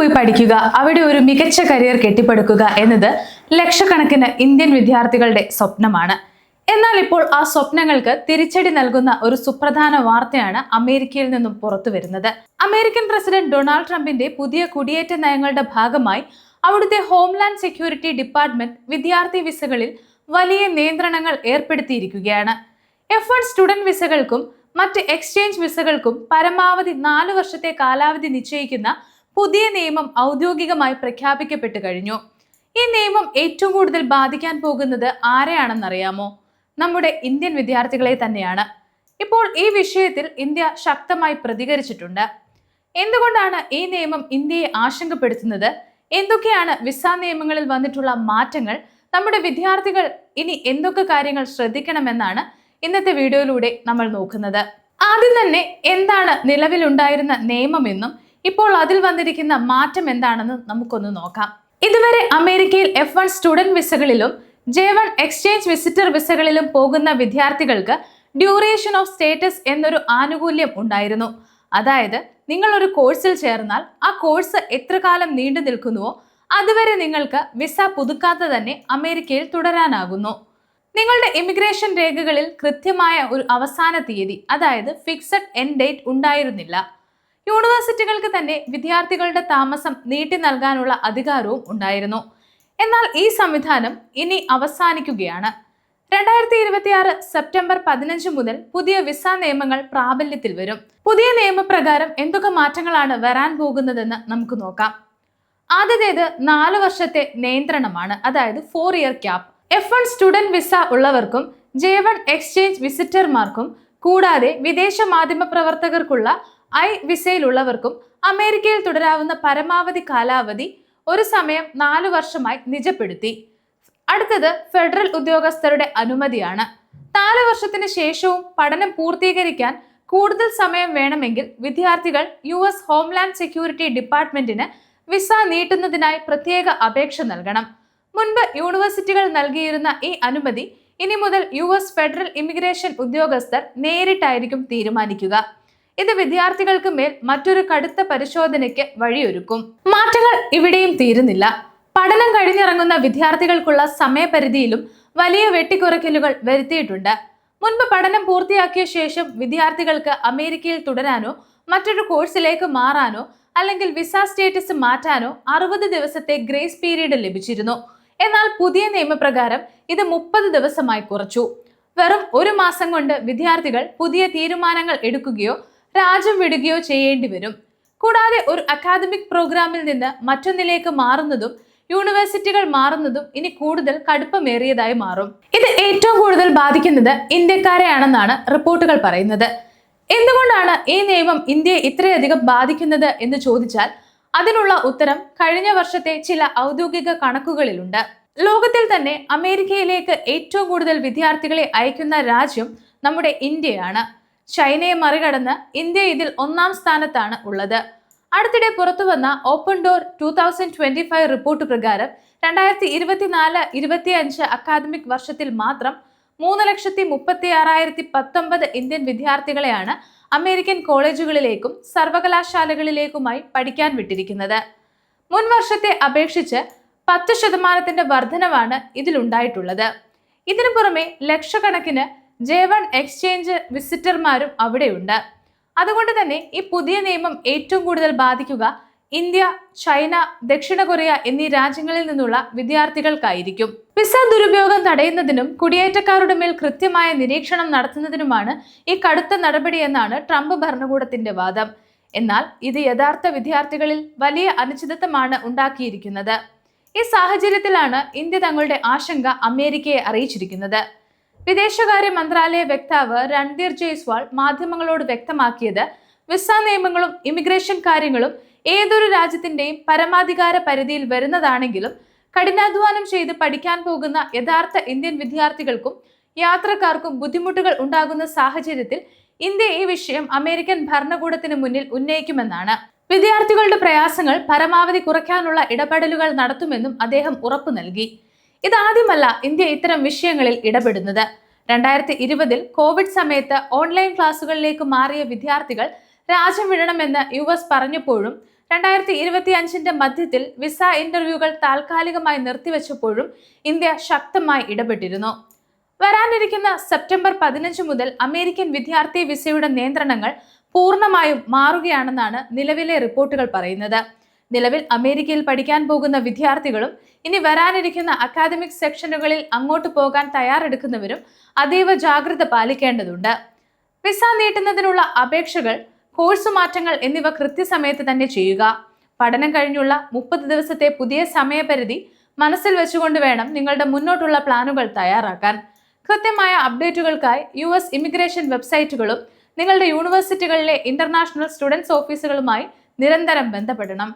പോയി പഠിക്കുക, അവിടെ ഒരു മികച്ച കരിയർ കെട്ടിപ്പടുക്കുക എന്നത് ലക്ഷക്കണക്കിന് ഇന്ത്യൻ വിദ്യാർത്ഥികളുടെ സ്വപ്നമാണ്. എന്നാൽ ഇപ്പോൾ ആ സ്വപ്നങ്ങൾക്ക് തിരിച്ചടി നൽകുന്ന ഒരു സുപ്രധാന വാർത്തയാണ് അമേരിക്കയിൽ നിന്നും പുറത്തു വരുന്നത്. അമേരിക്കൻ പ്രസിഡന്റ് ഡൊണാൾഡ് ട്രംപിന്റെ പുതിയ കുടിയേറ്റ നയങ്ങളുടെ ഭാഗമായി അവിടുത്തെ ഹോംലാൻഡ് സെക്യൂരിറ്റി ഡിപ്പാർട്ട്മെന്റ് വിദ്യാർത്ഥി വിസകളിൽ വലിയ നിയന്ത്രണങ്ങൾ ഏർപ്പെടുത്തിയിരിക്കുകയാണ്. F1 സ്റ്റുഡന്റ് വിസകൾക്കും മറ്റ് എക്സ്ചേഞ്ച് വിസകൾക്കും പരമാവധി 4 വർഷത്തെ കാലാവധി നിശ്ചയിക്കുന്ന പുതിയ നിയമം ഔദ്യോഗികമായി പ്രഖ്യാപിക്കപ്പെട്ടു കഴിഞ്ഞു. ഈ നിയമം ഏറ്റവും കൂടുതൽ ബാധിക്കാൻ പോകുന്നത് ആരെയാണെന്നറിയാമോ? നമ്മുടെ ഇന്ത്യൻ വിദ്യാർത്ഥികളെ തന്നെയാണ്. ഇപ്പോൾ ഈ വിഷയത്തിൽ ഇന്ത്യ ശക്തമായി പ്രതികരിച്ചിട്ടുണ്ട്. എന്തുകൊണ്ടാണ് ഈ നിയമം ഇന്ത്യയെ ആശങ്കപ്പെടുത്തുന്നത്? എന്തൊക്കെയാണ് വിസ നിയമങ്ങളിൽ വന്നിട്ടുള്ള മാറ്റങ്ങൾ? നമ്മുടെ വിദ്യാർത്ഥികൾ ഇനി എന്തൊക്കെ കാര്യങ്ങൾ ശ്രദ്ധിക്കണമെന്നാണ് ഇന്നത്തെ വീഡിയോയിലൂടെ നമ്മൾ നോക്കുന്നത്. ആദ്യം തന്നെ എന്താണ് നിലവിലുണ്ടായിരുന്ന നിയമമെന്നും ഇപ്പോൾ അതിൽ വന്നിരിക്കുന്ന മാറ്റം എന്താണെന്ന് നമുക്കൊന്ന് നോക്കാം. ഇതുവരെ അമേരിക്കയിൽ F1 സ്റ്റുഡന്റ് വിസകളിലും J1 എക്സ്ചേഞ്ച് വിസിറ്റർ വിസകളിലും പോകുന്ന വിദ്യാർത്ഥികൾക്ക് ഡ്യൂറേഷൻ ഓഫ് സ്റ്റേറ്റസ് എന്നൊരു ആനുകൂല്യം ഉണ്ടായിരുന്നു. അതായത് നിങ്ങൾ ഒരു കോഴ്സിൽ ചേർന്നാൽ ആ കോഴ്സ് എത്ര കാലം നീണ്ടു നിൽക്കുന്നുവോ അതുവരെ നിങ്ങൾക്ക് വിസ പുതുക്കാതെ തന്നെ അമേരിക്കയിൽ തുടരാനാകുന്നു. നിങ്ങളുടെ ഇമിഗ്രേഷൻ രേഖകളിൽ കൃത്യമായ ഒരു അവസാന തീയതി, അതായത് ഫിക്സഡ് എൻഡ് ഡേറ്റ് ഉണ്ടായിരുന്നില്ല. യൂണിവേഴ്സിറ്റികൾക്ക് തന്നെ വിദ്യാർത്ഥികളുടെ താമസം നീട്ടി നൽകാനുള്ള അധികാരവും ഉണ്ടായിരുന്നു. എന്നാൽ ഈ സംവിധാനം ഇനി അവസാനിക്കുകയാണ്. 2026 സെപ്റ്റംബർ 15 മുതൽ പുതിയ വിസ നിയമങ്ങൾ പ്രാബല്യത്തിൽ വരും. പുതിയ നിയമപ്രകാരം എന്തൊക്കെ മാറ്റങ്ങളാണ് വരാൻ പോകുന്നതെന്ന് നമുക്ക് നോക്കാം. ആദ്യത്തേത് 4 വർഷത്തെ നിയന്ത്രണമാണ്, അതായത് 4 year cap. F1 student visa ഉള്ളവർക്കും J1 എക്സ്ചേഞ്ച് വിസിറ്റർമാർക്കും കൂടാതെ വിദേശ മാധ്യമ പ്രവർത്തകർക്കുള്ള I വിസയിലുള്ളവർക്കും അമേരിക്കയിൽ തുടരാവുന്ന പരമാവധി കാലാവധി ഒരു സമയം 4 വർഷമായി നിജപ്പെടുത്തി. അടുത്തത് ഫെഡറൽ ഉദ്യോഗസ്ഥരുടെ അനുമതിയാണ്. 4 വർഷത്തിന് ശേഷവും പഠനം പൂർത്തീകരിക്കാൻ കൂടുതൽ സമയം വേണമെങ്കിൽ വിദ്യാർത്ഥികൾ US ഹോംലാൻഡ് സെക്യൂരിറ്റി ഡിപ്പാർട്ട്മെന്റിന് വിസ നീട്ടുന്നതിനായി പ്രത്യേക അപേക്ഷ നൽകണം. മുൻപ് യൂണിവേഴ്സിറ്റികൾ നൽകിയിരുന്ന ഈ അനുമതി ഇനി മുതൽ US ഫെഡറൽ ഇമിഗ്രേഷൻ ഉദ്യോഗസ്ഥർ നേരിട്ടായിരിക്കും തീരുമാനിക്കുക. ഇത് വിദ്യാർത്ഥികൾക്ക് മേൽ മറ്റൊരു കടുത്ത പരിശോധനയ്ക്ക് വഴിയൊരുക്കും. മാറ്റങ്ങൾ ഇവിടെയും തീരുന്നില്ല. പഠനം കഴിഞ്ഞിറങ്ങുന്ന വിദ്യാർത്ഥികൾക്കുള്ള സമയപരിധിയിലും വലിയ വെട്ടിക്കുറയ്ക്കലുകൾ വരുത്തിയിട്ടുണ്ട്. മുൻപ് പഠനം പൂർത്തിയാക്കിയ ശേഷം വിദ്യാർത്ഥികൾക്ക് അമേരിക്കയിൽ തുടരാനോ മറ്റൊരു കോഴ്സിലേക്ക് മാറാനോ അല്ലെങ്കിൽ വിസ സ്റ്റേറ്റസ് മാറ്റാനോ 60 ദിവസത്തെ ഗ്രേസ് പീരീഡ് ലഭിച്ചിരുന്നു. എന്നാൽ പുതിയ നിയമപ്രകാരം ഇത് 30 ദിവസമായി കുറച്ചു. വെറും 1 മാസം കൊണ്ട് വിദ്യാർത്ഥികൾ പുതിയ തീരുമാനങ്ങൾ എടുക്കുകയോ രാജ്യം വിടുകയോ ചെയ്യേണ്ടി വരും. കൂടാതെ ഒരു അക്കാദമിക് പ്രോഗ്രാമിൽ നിന്ന് മറ്റൊന്നിലേക്ക് മാറുന്നതും യൂണിവേഴ്സിറ്റികൾ മാറുന്നതും ഇനി കൂടുതൽ കടുപ്പമേറിയതായി മാറും. ഇത് ഏറ്റവും കൂടുതൽ ബാധിക്കുന്നത് ഇന്ത്യക്കാരെയാണെന്നാണ് റിപ്പോർട്ടുകൾ പറയുന്നത്. എന്തുകൊണ്ടാണ് ഈ നിയമം ഇന്ത്യയെ ഇത്രയധികം ബാധിക്കുന്നത് എന്ന് ചോദിച്ചാൽ അതിനുള്ള ഉത്തരം കഴിഞ്ഞ വർഷത്തെ ചില ഔദ്യോഗിക കണക്കുകളിലുണ്ട്. ലോകത്തിൽ തന്നെ അമേരിക്കയിലേക്ക് ഏറ്റവും കൂടുതൽ വിദ്യാർത്ഥികളെ അയക്കുന്ന രാജ്യം നമ്മുടെ ഇന്ത്യയാണ്. ചൈനയെ മറികടന്ന് ഇന്ത്യ ഇതിൽ 1-ാം സ്ഥാനത്താണ് ഉള്ളത്. അടുത്തിടെ പുറത്തുവന്ന ഓപ്പൺ ഡോർ 2025 റിപ്പോർട്ട് പ്രകാരം 2024-25 അക്കാദമിക് വർഷത്തിൽ മാത്രം 3,36,019 ഇന്ത്യൻ വിദ്യാർത്ഥികളെയാണ് അമേരിക്കൻ കോളേജുകളിലേക്കും സർവകലാശാലകളിലേക്കുമായി പഠിക്കാൻ വിട്ടിരിക്കുന്നത്. മുൻ വർഷത്തെ അപേക്ഷിച്ച് 10% വർധനവാണ് ഇതിലുണ്ടായിട്ടുള്ളത്. ഇതിനു പുറമെ ലക്ഷക്കണക്കിന് J1 എക്സ്ചേഞ്ച് വിസിറ്റർമാരും അവിടെയുണ്ട്. അതുകൊണ്ട് തന്നെ ഈ പുതിയ നിയമം ഏറ്റവും കൂടുതൽ ബാധിക്കുക ഇന്ത്യ, ചൈന, ദക്ഷിണ കൊറിയ എന്നീ രാജ്യങ്ങളിൽ നിന്നുള്ള വിദ്യാർത്ഥികൾക്കായിരിക്കും. വിസ ദുരുപയോഗം തടയുന്നതിനും കുടിയേറ്റക്കാരുടെ മേൽ കൃത്യമായ നിരീക്ഷണം നടത്തുന്നതിനുമാണ് ഈ കടുത്ത നടപടിയെന്നാണ് ട്രംപ് ഭരണകൂടത്തിന്റെ വാദം. എന്നാൽ ഇത് യഥാർത്ഥ വിദ്യാർത്ഥികളിൽ വലിയ അനിശ്ചിതത്വമാണ് ഉണ്ടാക്കിയിരിക്കുന്നത്. ഈ സാഹചര്യത്തിലാണ് ഇന്ത്യ തങ്ങളുടെ ആശങ്ക അമേരിക്കയെ അറിയിച്ചിരിക്കുന്നത്. വിദേശകാര്യ മന്ത്രാലയ വക്താവ് രൺധീർ ജയ്സ്വാൾ മാധ്യമങ്ങളോട് വ്യക്തമാക്കിയത് വിസ നിയമങ്ങളും ഇമിഗ്രേഷൻ കാര്യങ്ങളും ഏതൊരു രാജ്യത്തിന്റെയും പരമാധികാര പരിധിയിൽ വരുന്നതാണെങ്കിലും കഠിനാധ്വാനം ചെയ്ത് പഠിക്കാൻ പോകുന്ന യഥാർത്ഥ ഇന്ത്യൻ വിദ്യാർത്ഥികൾക്കും യാത്രക്കാർക്കും ബുദ്ധിമുട്ടുകൾ ഉണ്ടാകുന്ന സാഹചര്യത്തിൽ ഇന്ത്യ ഈ വിഷയം അമേരിക്കൻ ഭരണകൂടത്തിന് മുന്നിൽ ഉന്നയിക്കുമെന്നാണ്. വിദ്യാർത്ഥികളുടെ പ്രയാസങ്ങൾ പരമാവധി കുറയ്ക്കാനുള്ള ഇടപെടലുകൾ നടത്തുമെന്നും അദ്ദേഹം ഉറപ്പു നൽകി. ഇതാദ്യമല്ല ഇന്ത്യ ഇത്തരം വിഷയങ്ങളിൽ ഇടപെടുന്നത്. 2020 കോവിഡ് സമയത്ത് ഓൺലൈൻ ക്ലാസുകളിലേക്ക് മാറിയ വിദ്യാർത്ഥികൾ രാജ്യം വിടണമെന്ന് US പറഞ്ഞപ്പോഴും 2025 മധ്യത്തിൽ വിസ ഇന്റർവ്യൂകൾ താൽക്കാലികമായി നിർത്തിവെച്ചപ്പോഴും ഇന്ത്യ ശക്തമായി ഇടപെട്ടിരുന്നു. വരാനിരിക്കുന്ന സെപ്റ്റംബർ 15 മുതൽ അമേരിക്കൻ വിദ്യാർത്ഥി വിസയുടെ നിയന്ത്രണങ്ങൾ പൂർണ്ണമായും മാറുകയാണെന്നാണ് നിലവിലെ റിപ്പോർട്ടുകൾ പറയുന്നത്. നിലവിൽ അമേരിക്കയിൽ പഠിക്കാൻ പോകുന്ന വിദ്യാർത്ഥികളും ഇനി വരാനിരിക്കുന്ന അക്കാദമിക് സെക്ഷനുകളിൽ അങ്ങോട്ട് പോകാൻ തയ്യാറെടുക്കുന്നവരും അതീവ ജാഗ്രത പാലിക്കേണ്ടതുണ്ട്. വിസ നീട്ടുന്നതിനുള്ള അപേക്ഷകൾ, കോഴ്സ് മാറ്റങ്ങൾ എന്നിവ കൃത്യസമയത്ത് തന്നെ ചെയ്യുക. പഠനം കഴിഞ്ഞുള്ള 30 ദിവസത്തെ പുതിയ സമയപരിധി മനസ്സിൽ വെച്ചുകൊണ്ട് വേണം നിങ്ങളുടെ മുന്നോട്ടുള്ള പ്ലാനുകൾ തയ്യാറാക്കാൻ. കൃത്യമായ അപ്ഡേറ്റുകൾക്കായി US ഇമിഗ്രേഷൻ വെബ്സൈറ്റുകളും നിങ്ങളുടെ യൂണിവേഴ്സിറ്റികളിലെ ഇന്റർനാഷണൽ സ്റ്റുഡൻസ് ഓഫീസുകളുമായി നിരന്തരം ബന്ധപ്പെടണം.